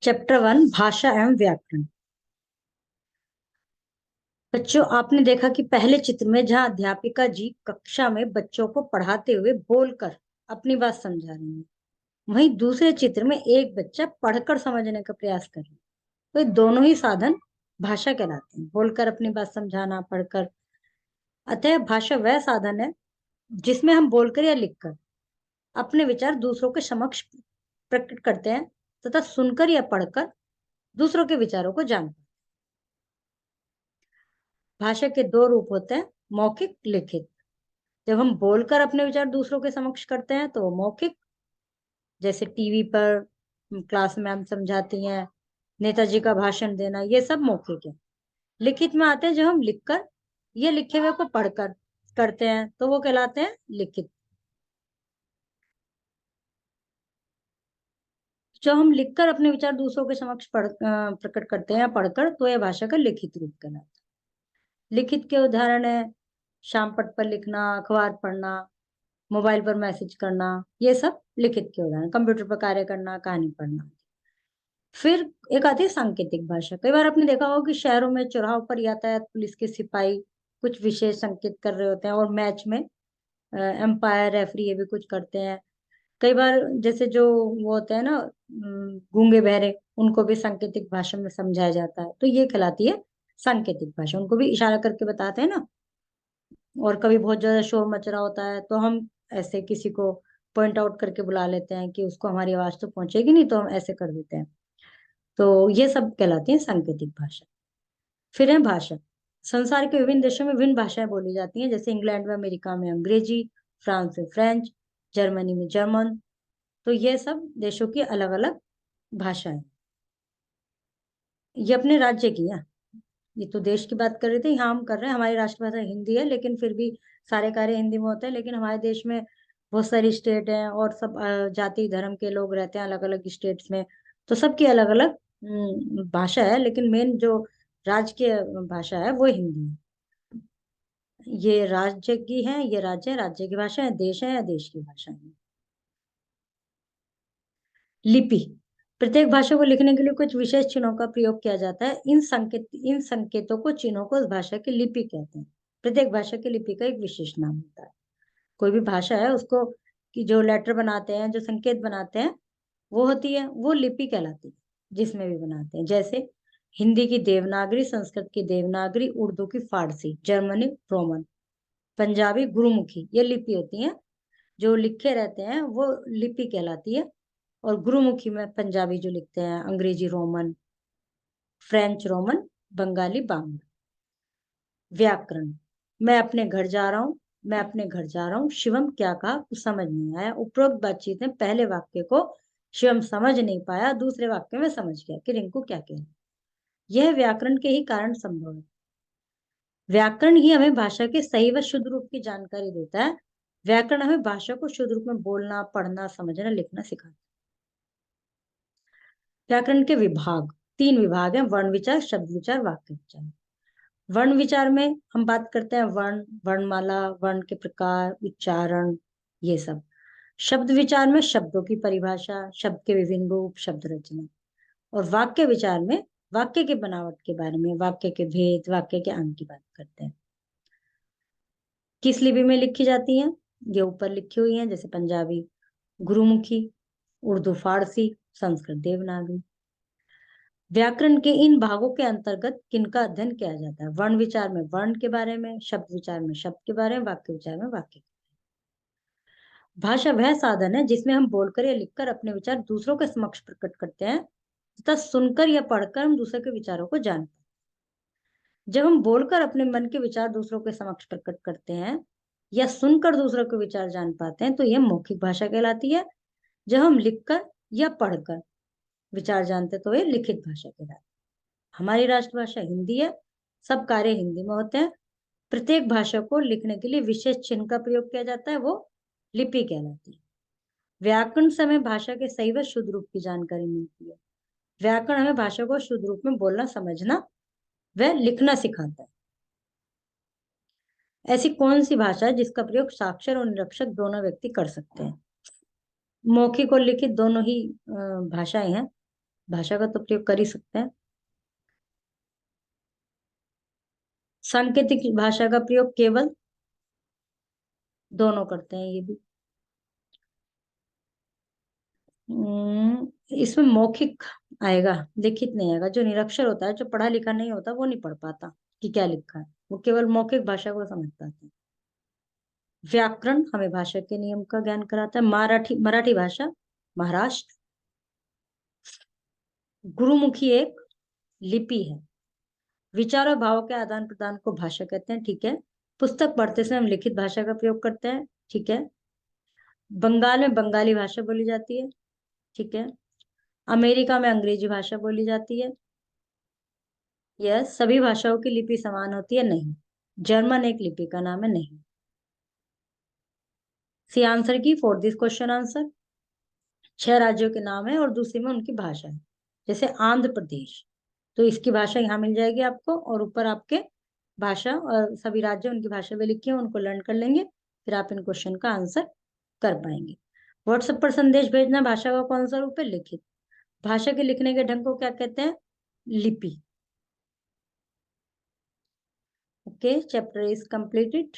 Chapter 1 भाषा एवं व्याकरण। बच्चों, आपने देखा कि पहले चित्र में जहाँ अध्यापिका जी कक्षा में बच्चों को पढ़ाते हुए बोलकर अपनी बात समझा रही हैं, वहीं दूसरे चित्र में एक बच्चा पढ़कर समझने का प्रयास कर रहा है। तो ये दोनों ही साधन भाषा कहलाते हैं, बोलकर अपनी बात समझाना, पढ़कर। अतः भाषा वह साधन है जिसमें हम बोलकर या लिखकर अपने विचार दूसरों के समक्ष प्रकट करते हैं तथा सुनकर या पढ़कर दूसरों के विचारों को जानते हैं। भाषा के दो रूप होते हैं, मौखिक, लिखित। जब हम बोलकर अपने विचार दूसरों के समक्ष करते हैं तो वो मौखिक, जैसे टीवी पर क्लास में हम समझाती हैं, नेताजी का भाषण देना, ये सब मौखिक है। लिखित में आते हैं जब हम लिखकर ये लिखे हुए को पढ़कर करते हैं तो वो कहलाते हैं लिखित। जो हम लिखकर अपने विचार दूसरों के समक्ष प्रकट करते हैं या पढ़कर, तो यह भाषा का लिखित रूप कहलाता है। लिखित के उदाहरण है शाम पट पर लिखना, अखबार पढ़ना, मोबाइल पर मैसेज करना, ये सब लिखित के उदाहरण। कंप्यूटर पर कार्य करना, कहानी पढ़ना। फिर एक आती है सांकेतिक भाषा। कई बार आपने देखा होगा कि शहरों में चौराहों पर यातायात पुलिस के सिपाही कुछ विशेष संकेत कर रहे होते हैं, और मैच में एम्पायर, रेफरी ये भी कुछ करते हैं। कई बार जैसे जो वो होते हैं ना, गूंगे बहरे, उनको भी सांकेतिक भाषा में समझाया जाता है, तो ये कहलाती है सांकेतिक भाषा। उनको भी इशारा करके बताते हैं ना। और कभी बहुत ज्यादा शोर मच रहा होता है तो हम ऐसे किसी को पॉइंट आउट करके बुला लेते हैं कि उसको हमारी आवाज तो पहुंचेगी नहीं, तो हम ऐसे कर देते हैं। तो ये सब कहलाती है सांकेतिक भाषा। फिर है भाषा। संसार के विभिन्न देशों में विभिन्न भाषाएं बोली जाती हैं, जैसे इंग्लैंड में, अमेरिका में अंग्रेजी, फ्रांस में फ्रेंच, जर्मनी में जर्मन। तो ये सब देशों की अलग अलग भाषाएं। ये अपने राज्य की है। ये तो देश की बात कर रहे थे, यहाँ हम कर रहे हैं, हमारी राष्ट्रभाषा हिंदी है, लेकिन फिर भी सारे कार्य हिंदी में होते हैं। लेकिन हमारे देश में बहुत सारी स्टेट हैं और सब जाति धर्म के लोग रहते हैं अलग अलग स्टेट्स में। तो सबकी अलग अलग भाषा है, लेकिन मेन जो राजकीय भाषा है वो हिंदी है। ये राज्य की है, ये राज्य है, राज्य की भाषा है, देश है या देश की भाषा है। लिपि। प्रत्येक भाषा को लिखने के लिए कुछ विशेष चिन्हों का प्रयोग किया जाता है। इन संकेतों को, चिन्हों को, उस भाषा की लिपि कहते हैं। प्रत्येक भाषा की लिपि का एक विशेष नाम होता है। कोई भी भाषा है उसको कि जो लेटर बनाते हैं, जो संकेत बनाते हैं, वो होती है, वो लिपि कहलाती है। जिसमें भी बनाते हैं, जैसे हिंदी की देवनागरी, संस्कृत की देवनागरी, उर्दू की फारसी, जर्मनी रोमन, पंजाबी गुरुमुखी, ये लिपि होती है। जो लिखे रहते हैं वो लिपि कहलाती है। और गुरुमुखी में पंजाबी जो लिखते हैं, अंग्रेजी Roman, French Roman, Bengali Bangla. व्याकरण। मैं अपने घर जा रहा हूँ, मैं अपने घर जा रहा हूँ, शिवम क्या कहा कुछ समझ नहीं आया। उपरोक्त बातचीत में पहले वाक्य को शिवम समझ नहीं पाया, दूसरे वाक्य में समझ गया कि रिंकू क्या कह रही है। यह व्याकरण के ही कारण संभव है। व्याकरण ही हमें भाषा के सही व शुद्ध रूप की जानकारी देता है। व्याकरण हमें भाषा को शुद्ध रूप में बोलना, पढ़ना, समझना, लिखना सिखाता है। व्याकरण के विभाग, 3 विभाग हैं: वर्ण विचार, शब्द विचार, वाक्य विचार। वर्ण विचार में हम बात करते हैं वर्ण, वर्णमाला, वर्ण के प्रकार, उच्चारण, ये सब। शब्द विचार में शब्दों की परिभाषा, शब्द के विभिन्न रूप, शब्द रचना। और वाक्य विचार में वाक्य के बनावट के बारे में, वाक्य के भेद, वाक्य के अंग की बात करते हैं। किस लिपि में लिखी जाती है? ये ऊपर लिखी हुई है, जैसे पंजाबी गुरुमुखी, उर्दू फारसी, संस्कृत देवनागरी। व्याकरण के इन भागों के अंतर्गत किनका अध्ययन किया जाता है? वर्ण विचार में वर्ण के बारे में, शब्द विचार में शब्द के बारे में, वाक्य विचार में वाक्य। भाषा वह साधन है जिसमें हम बोलकर या लिखकर अपने विचार दूसरों के समक्ष प्रकट करते हैं तथा सुनकर या पढ़कर हम दूसरे के विचारों को जानते हैं। जब हम बोलकर अपने मन के विचार दूसरों के समक्ष प्रकट करते हैं या सुनकर दूसरों के विचार जान पाते हैं तो यह मौखिक भाषा कहलाती है। जब हम लिखकर या पढ़कर विचार जानते हैं तो यह लिखित भाषा कहलाती है। हमारी राष्ट्रभाषा हिंदी है, सब कार्य हिंदी में होते हैं। प्रत्येक भाषा को लिखने के लिए विशेष चिन्ह का प्रयोग किया जाता है, वो लिपि कहलाती है। व्याकरण से हमें भाषा के सही व शुद्ध रूप की जानकारी मिलती है। व्याकरण हमें भाषा को शुद्ध रूप में बोलना, समझना व लिखना सिखाता है। ऐसी कौन सी भाषा है जिसका प्रयोग साक्षर और निरक्षर दोनों व्यक्ति कर सकते हैं? मौखिक और लिखित दोनों ही भाषाएं हैं। भाषा का तो प्रयोग कर ही सकते हैं। सांकेतिक भाषा का प्रयोग केवल, दोनों करते हैं ये भी। इसमें मौखिक आएगा, लिखित नहीं आएगा। जो निरक्षर होता है, जो पढ़ा लिखा नहीं होता, वो नहीं पढ़ पाता कि क्या लिखा है, वो केवल मौखिक भाषा को समझ पाता है। व्याकरण हमें भाषा के नियम का ज्ञान कराता है। मराठी भाषा महाराष्ट्र। गुरुमुखी एक लिपि है। विचार और भावों के आदान प्रदान को भाषा कहते हैं, ठीक है। पुस्तक पढ़ते समय हम लिखित भाषा का प्रयोग करते हैं, ठीक है। बंगाल में बंगाली भाषा बोली जाती है, ठीक है। अमेरिका में अंग्रेजी भाषा बोली जाती है। यस, सभी भाषाओं की लिपि समान होती है, नहीं। जर्मन एक लिपि का नाम है, नहीं। सी आंसर की फॉर दिस क्वेश्चन आंसर। 6 राज्यों के नाम है और दूसरी में उनकी भाषा है। जैसे आंध्र प्रदेश, तो इसकी भाषा यहाँ मिल जाएगी आपको, और ऊपर आपके भाषा और सभी राज्य उनकी भाषा में लिखी है, उनको लर्न कर लेंगे, फिर आप इन क्वेश्चन का आंसर कर पाएंगे। व्हाट्सएप पर संदेश भेजना भाषा का कौन सा रूप है? लिखित। भाषा के लिखने के ढंग को क्या कहते हैं? लिपि। Okay, chapter is completed.